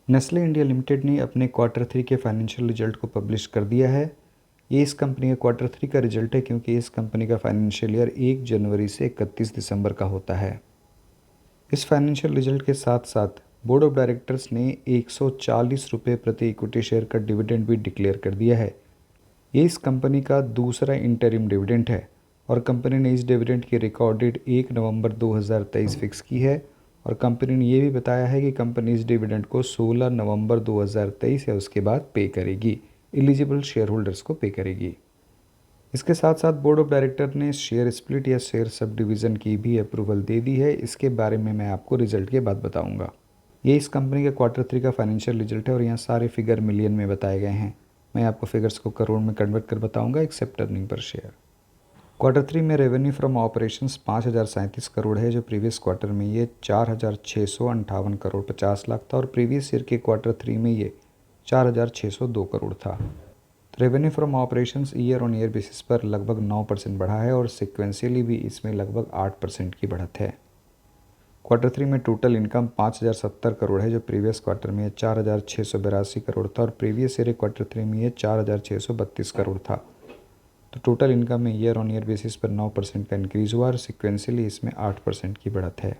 Nestle India limited ने अपने quarter 3 के फाइनेंशियल रिजल्ट को पब्लिश कर दिया है। ये इस कंपनी का क्वार्टर 3 का रिजल्ट है क्योंकि इस कंपनी का फाइनेंशियल ईयर 1 जनवरी से 31 दिसंबर का होता है। इस फाइनेंशियल रिजल्ट के साथ साथ बोर्ड ऑफ डायरेक्टर्स ने 140 रुपये प्रति इक्विटी शेयर का डिविडेंड भी डिक्लेयर कर दिया है। ये इस कंपनी का दूसरा इंटरिम डिविडेंड है और कंपनी ने इस डिविडेंड की रिकॉर्ड डेट 1 नवंबर 2023 फिक्स की है और कंपनी ने ये भी बताया है कि कंपनी इस डिविडेंड को 16 नवंबर 2023 या उसके बाद पे करेगी, एलिजिबल शेयर होल्डर्स को पे करेगी। इसके साथ साथ बोर्ड ऑफ डायरेक्टर ने शेयर स्प्लिट या शेयर सब डिवीज़न की भी अप्रूवल दे दी है। इसके बारे में मैं आपको रिजल्ट के बाद बताऊंगा। ये इस कंपनी का क्वार्टर 3 का फाइनेंशियल रिजल्ट है और यहाँ सारे फिगर मिलियन में बताए गए हैं। मैं आपको फिगर्स को करोड़ में कन्वर्ट कर बताऊंगा except earning per share. Quarter 3 में रेवेन्यू फ्रॉम ऑपरेशंस 5,037 करोड़ है, जो प्रीवियस क्वार्टर में ये 4,658 करोड़ 50 लाख था और प्रीवियस ईयर के क्वार्टर 3 में ये 4,602 करोड़ था। Revenue from operations year on year basis पर लगभग 9% बढ़ा है और सिक्वेंशियली भी इसमें लगभग 8% की बढ़त है। क्वार्टर 3 में टोटल इनकम 5,070 करोड़ है, जो प्रीवियस क्वार्टर में 4,682 करोड़ था और प्रीवियस ईयर क्वार्टर 3 में ये 4,632 करोड़ था। तो टोटल इनकम में ईयर ऑन ईयर बेसिस पर 9% का इंक्रीज़ हुआ और सिक्वेंशियली इसमें 8% की बढ़त है।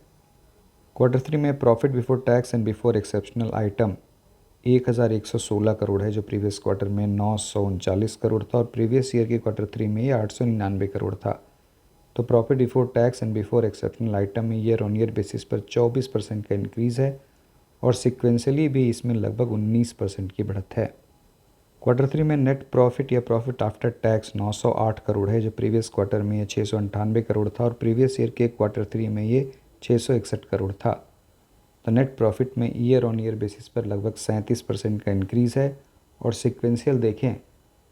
क्वार्टर 3 में profit before tax and before exceptional item 1,116 crore है, जो प्रीवियस क्वार्टर में 939 करोड़ था और प्रीवियस ईयर के क्वार्टर 3 में ये 899 करोड़ था। तो profit before tax and before exceptional item में ईयर ऑन ईयर बेसिस पर 24% का इंक्रीज़ है और सिक्वेंशियली भी इसमें लगभग 19% की बढ़त है। क्वार्टर 3 में नेट प्रॉफिट या प्रॉफिट आफ्टर टैक्स 908 करोड़ है, जो प्रीवियस क्वार्टर में ये 698 करोड़ था और प्रीवियस ईयर के क्वार्टर 3 में ये 661 करोड़ था। तो नेट प्रॉफिट में ईयर ऑन ईयर बेसिस पर लगभग 37% का इंक्रीज़ है और सिक्वेंशियल देखें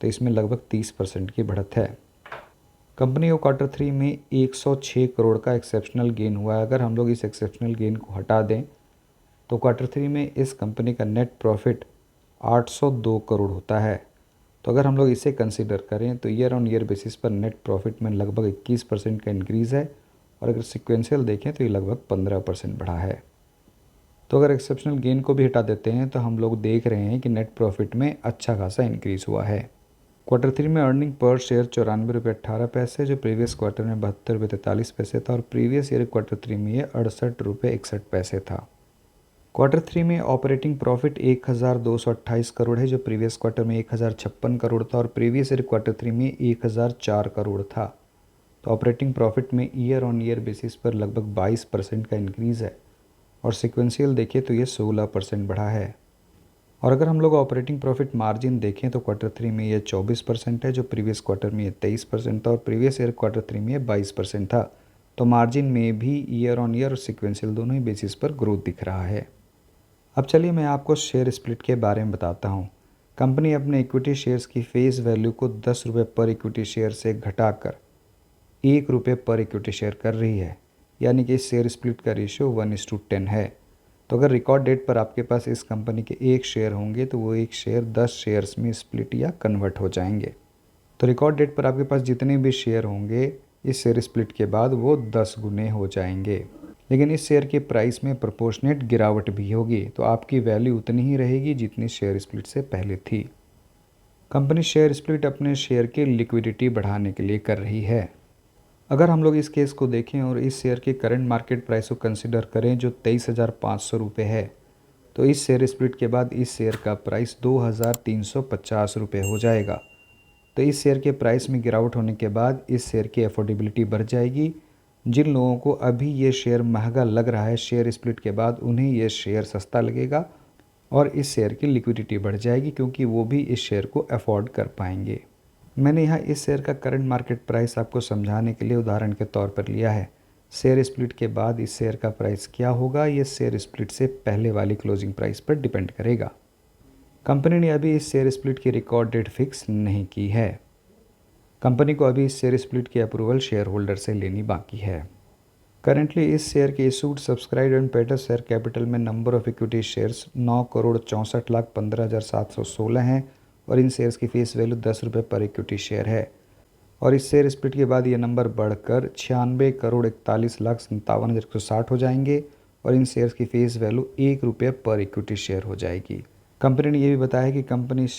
तो इसमें लगभग 30% की बढ़त है। कंपनी को क्वार्टर 3 में 106 करोड़ का एक्सेप्शनल गेन हुआ है। अगर हम लोग इस एक्सेप्शनल गेन को हटा दें तो क्वार्टर 3 में इस कंपनी का नेट प्रॉफिट 802 करोड़ होता है। तो अगर हम लोग इसे कंसीडर करें तो ईयर ऑन ईयर बेसिस पर नेट प्रॉफिट में लगभग 21% का इंक्रीज़ है और अगर सिक्वेंशियल देखें तो ये लगभग 15% बढ़ा है। तो अगर एक्सेप्शनल गेन को भी हटा देते हैं तो हम लोग देख रहे हैं कि नेट प्रॉफिट में अच्छा खासा इंक्रीज़ हुआ है। क्वार्टर 3 में अर्निंग पर शेयर 94 रुपये 18 पैसे, जो प्रीवियस क्वार्टर में 72 रुपये 43 पैसे था और प्रीवियस ईयर क्वार्टर 3 में ये 68 रुपये 61 पैसे था। क्वार्टर 3 में ऑपरेटिंग प्रॉफिट 1,228 करोड़ है, जो प्रीवियस क्वार्टर में 1,056 करोड़ था और प्रीवियस ईयर क्वार्टर 3 में 1,004 करोड़ था। तो ऑपरेटिंग प्रॉफिट में ईयर ऑन ईयर बेसिस पर लगभग 22% का इंक्रीज़ है और सिक्वेंशियल देखें तो ये 16% बढ़ा है। और अगर हम लोग ऑपरेटिंग प्रॉफिट मार्जिन देखें तो क्वार्टर 3 में ये 24% है, जो प्रीवियस क्वार्टर में ये 23% था और प्रीवियस ईयर क्वार्टर 3 में ये 22% था। तो मार्जिन में भी ईयर ऑन ईयर और सिक्वेंशियल दोनों ही बेसिस पर ग्रोथ दिख रहा है। अब चलिए मैं आपको शेयर स्प्लिट के बारे में बताता हूँ। कंपनी अपने इक्विटी शेयर्स की फेस वैल्यू को 10 रुपये पर इक्विटी शेयर से घटाकर 1 रुपये पर इक्विटी शेयर कर रही है, यानी कि शेयर स्प्लिट का रेशियो 1:10 है। तो अगर रिकॉर्ड डेट पर आपके पास इस कंपनी के 1 शेयर होंगे तो वो 1 शेयर 10 शेयर्स में स्प्लिट या कन्वर्ट हो जाएंगे। तो रिकॉर्ड डेट पर आपके पास जितने भी शेयर होंगे इस शेयर स्प्लिट के बाद वो 10 गुने हो जाएंगे। लेकिन इस शेयर के प्राइस में प्रोपोर्शनेट गिरावट भी होगी, तो आपकी वैल्यू उतनी ही रहेगी जितनी शेयर स्प्लिट से पहले थी। कंपनी शेयर स्प्लिट अपने शेयर की लिक्विडिटी बढ़ाने के लिए कर रही है। अगर हम लोग इस केस को देखें और इस शेयर के करंट मार्केट प्राइस को कंसिडर करें जो 23,500 रुपये है, तो इस शेयर स्प्लिट के बाद इस शेयर का प्राइस 2,350 रुपये हो जाएगा। तो इस शेयर के प्राइस में गिरावट होने के बाद इस शेयर की अफोर्डेबिलिटी बढ़ जाएगी। जिन लोगों को अभी ये शेयर महंगा लग रहा है, शेयर स्प्लिट के बाद उन्हें ये शेयर सस्ता लगेगा और इस शेयर की लिक्विडिटी बढ़ जाएगी क्योंकि वो भी इस शेयर को अफोर्ड कर पाएंगे। मैंने यहाँ इस शेयर का करंट मार्केट प्राइस आपको समझाने के लिए उदाहरण के तौर पर लिया है। शेयर स्प्लिट के बाद इस शेयर का प्राइस क्या होगा, ये शेयर स्प्लिट से पहले वाली क्लोजिंग प्राइस पर डिपेंड करेगा। कंपनी ने अभी इस शेयर स्प्लिट की रिकॉर्ड डेट फिक्स नहीं की है। कंपनी को अभी इस शेयर स्प्लिट की अप्रूवल शेयर होल्डर से लेनी बाकी है। करेंटली इस शेयर के issued subscribe and paid share capital में नंबर ऑफ इक्विटी शेयर्स 9,64,15,716 हैं और इन शेयर्स की फेस वैल्यू 10 रुपये पर इक्विटी शेयर है। और इस शेयर स्प्लिट के बाद ये नंबर बढ़कर 96,41,57,160 हो जाएंगे और इन शेयर्स की फेस वैल्यू ₹1 पर इक्विटी शेयर हो जाएगी। कंपनी ने ये भी बताया कि कंपनी इस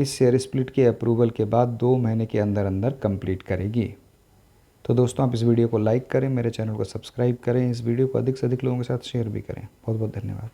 शेयर स्प्लिट के अप्रूवल के बाद 2 महीने के अंदर अंदर कंप्लीट करेगी। तो दोस्तों, आप इस वीडियो को लाइक करें, मेरे चैनल को सब्सक्राइब करें, इस वीडियो को अधिक से अधिक लोगों के साथ शेयर भी करें। बहुत बहुत धन्यवाद।